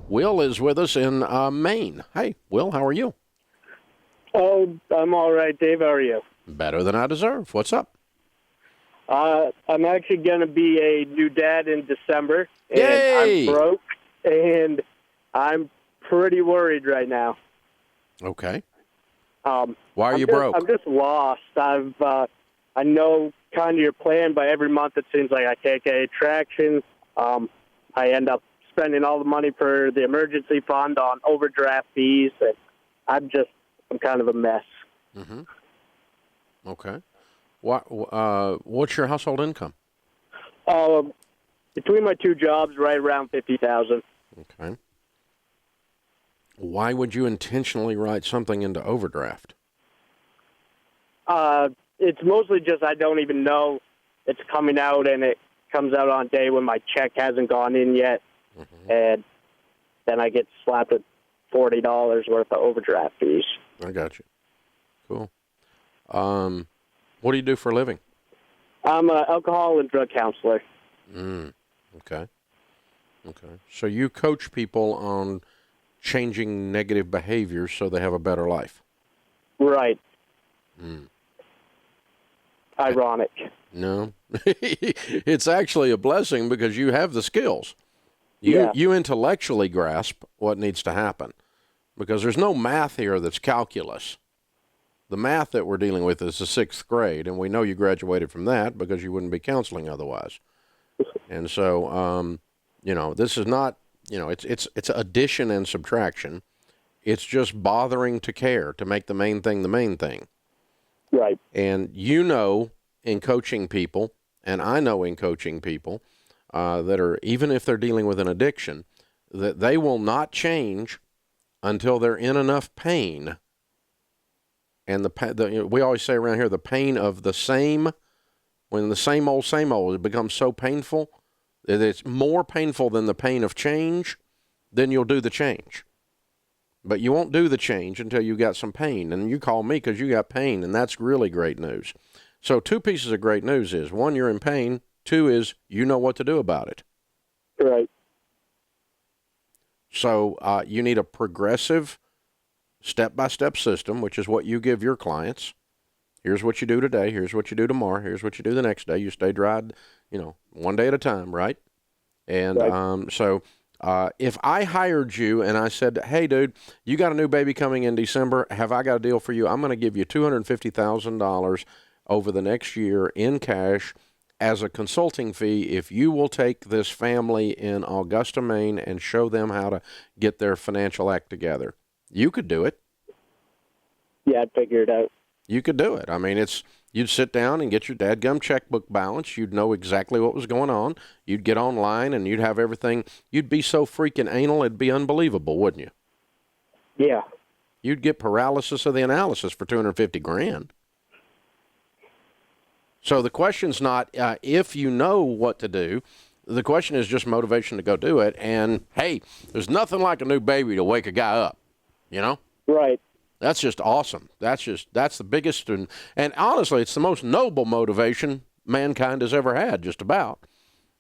Will is with us in Maine. Hey, Will, how are you? Oh, I'm all right, Dave. How are you? Better than I deserve. What's up? I'm actually going to be a new dad in December, and Yay! I'm broke, and I'm pretty worried right now. Okay. Why are you broke? broke? I'm just lost. I know kind of your plan, but every month it seems like I can't get any traction. I end up spending all the money for the emergency fund on overdraft fees, and I'm kind of a mess. Mm-hmm. Okay. What's your household income? Between my two jobs, right around $50,000. Okay. Why would you intentionally write something into overdraft? It's mostly just I don't even know it's coming out, and it comes out on a day when my check hasn't gone in yet, and then I get slapped with $40 worth of overdraft fees. I got you. Cool. What do you do for a living? I'm an alcohol and drug counselor. Okay. So you coach people on changing negative behaviors so they have a better life. Right. Ironic. No. It's actually a blessing because you have the skills. You intellectually grasp what needs to happen because there's no math here that's calculus. The math that we're dealing with is the 6th grade, and we know you graduated from that because you wouldn't be counseling otherwise. And so, this is not, it's addition and subtraction. It's just bothering to care, to make the main thing the main thing. Right. And in coaching people, and I know in coaching people that are, even if they're dealing with an addiction, that they will not change until they're in enough pain. And we always say around here, the pain of the same, when the same old, it becomes so painful that it's more painful than the pain of change, then you'll do the change. But you won't do the change until you got some pain. And you call me because you got pain, and that's really great news. So 2 pieces of great news is, 1, you're in pain. 2 is you know what to do about it. Right. So you need a progressive, step-by-step system, which is what you give your clients. Here's what you do today. Here's what you do tomorrow. Here's what you do the next day. You stay dried, one day at a time, right? And so if I hired you and I said, hey, dude, you got a new baby coming in December. Have I got a deal for you? I'm going to give you $250,000 over the next year in cash as a consulting fee if you will take this family in Augusta, Maine, and show them how to get their financial act together. You could do it. Yeah, I'd figure it out. You could do it. I mean, you'd sit down and get your dadgum checkbook balance. You'd know exactly what was going on. You'd get online and you'd have everything. You'd be so freaking anal, it'd be unbelievable, wouldn't you? Yeah. You'd get paralysis of the analysis for $250,000. So the question's not if you know what to do. The question is just motivation to go do it. And, hey, there's nothing like a new baby to wake a guy up, Right. That's just awesome. That's the biggest, and honestly, it's the most noble motivation mankind has ever had, just about.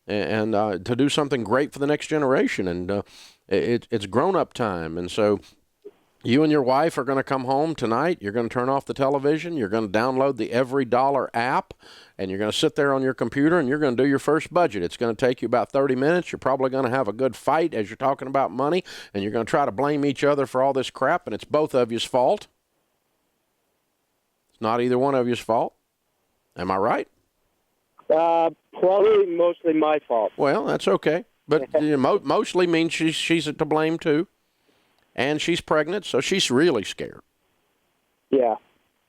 And to do something great for the next generation. And it's grown-up time. And so you and your wife are going to come home tonight. You're going to turn off the television. You're going to download the Every Dollar app, and you're going to sit there on your computer, and you're going to do your first budget. It's going to take you about 30 minutes. You're probably going to have a good fight as you're talking about money, and you're going to try to blame each other for all this crap, and it's both of you's fault. It's not either one of you's fault. Am I right? Probably mostly my fault. Well, that's okay. But mostly means she's to blame, too. And she's pregnant, so she's really scared. Yeah.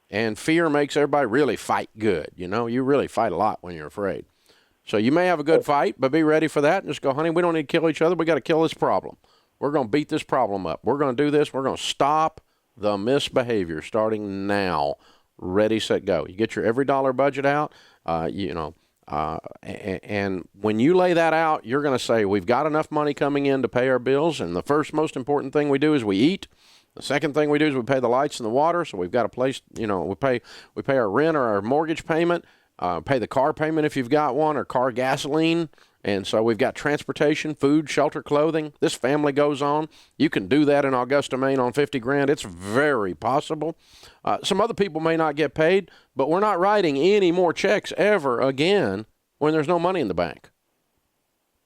And fear makes everybody really fight good. You really fight a lot when you're afraid. So you may have a good fight, but be ready for that and just go, honey, we don't need to kill each other. We got to kill this problem. We're going to beat this problem up. We're going to do this. We're going to stop the misbehavior starting now. Ready, set, go. You get your every dollar budget out, and when you lay that out, you're going to say, we've got enough money coming in to pay our bills, and the first most important thing we do is we eat. The second thing we do is we pay the lights and the water, so we've got a place, we pay our rent or our mortgage payment, pay the car payment if you've got one, or car gasoline, And so we've got transportation, food, shelter, clothing. This family goes on. You can do that in Augusta, Maine on 50 grand. It's very possible. Some other people may not get paid, but we're not writing any more checks ever again when there's no money in the bank.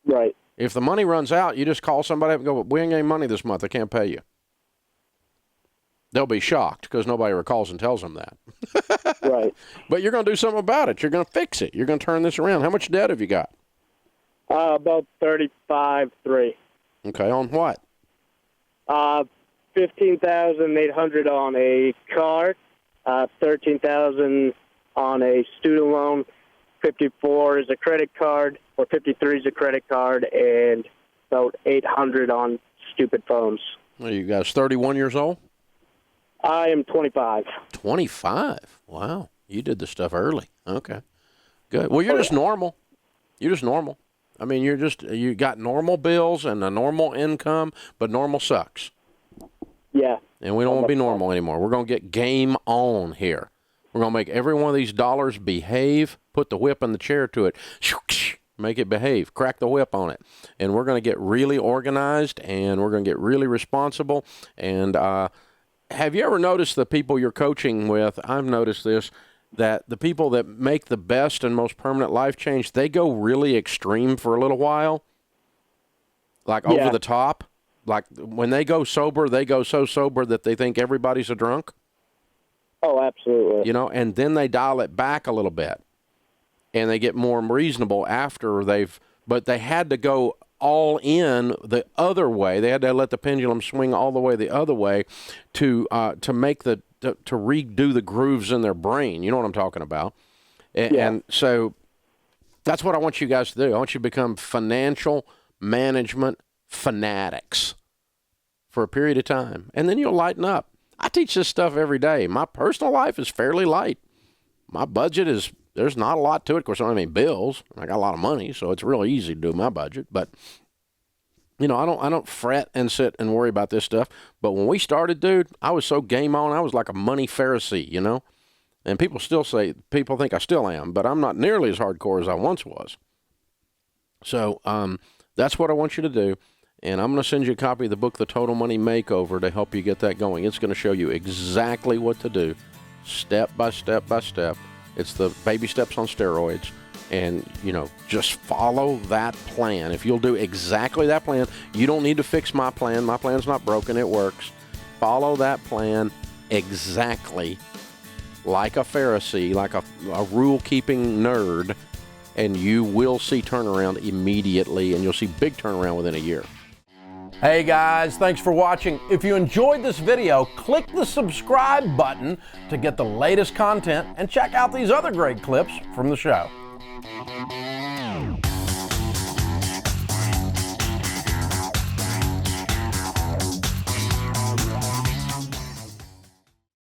Right. If the money runs out, you just call somebody up and go, we ain't getting money this month. I can't pay you. They'll be shocked because nobody recalls and tells them that. Right. But you're going to do something about it. You're going to fix it. You're going to turn this around. How much debt have you got? About 35.3. Okay, on what? $15,800 on a car, $13,000 on a student loan, 54 is a credit card, or 53 is a credit card, and about $800 on stupid phones. Well, you guys 31 years old? I am 25. 25? Wow. You did the stuff early. Okay. Good. Well, you're just normal. You're just normal. I mean, you got normal bills and a normal income, but normal sucks. Yeah. And we don't want to be normal anymore. We're going to get game on here. We're going to make every one of these dollars behave, put the whip in the chair to it, make it behave, crack the whip on it. And we're going to get really organized, and we're going to get really responsible. And have you ever noticed the people you're coaching with, I've noticed this, that the people that make the best and most permanent life change, they go really extreme for a little while, like over the top. Like when they go sober, they go so sober that they think everybody's a drunk. Oh, absolutely. You know, and then they dial it back a little bit, and they get more reasonable after but they had to go all in the other way. They had to let the pendulum swing all the way the other way to make to redo the grooves in their brain. You know what I'm talking about? And so that's what I want you guys to do. I want you to become financial management fanatics for a period of time, and then you'll lighten up. I teach this stuff every day. My personal life is fairly light. My budget there's not a lot to it. Of course, I don't have any bills. I got a lot of money, so it's real easy to do my budget. But, you know, I don't fret and sit and worry about this stuff. But when we started, dude, I was so game on. I was like a money Pharisee, you know. And people think I still am, but I'm not nearly as hardcore as I once was. So that's what I want you to do. And I'm going to send you a copy of the book, The Total Money Makeover, to help you get that going. It's going to show you exactly what to do, step by step by step. It's the baby steps on steroids. And, you know, just follow that plan. If you'll do exactly that plan, you don't need to fix my plan. My plan's not broken. It works. Follow that plan exactly like a Pharisee, like a rule-keeping nerd, and you will see turnaround immediately, and you'll see big turnaround within a year. Hey guys, thanks for watching. If you enjoyed this video, click the subscribe button to get the latest content and check out these other great clips from the show.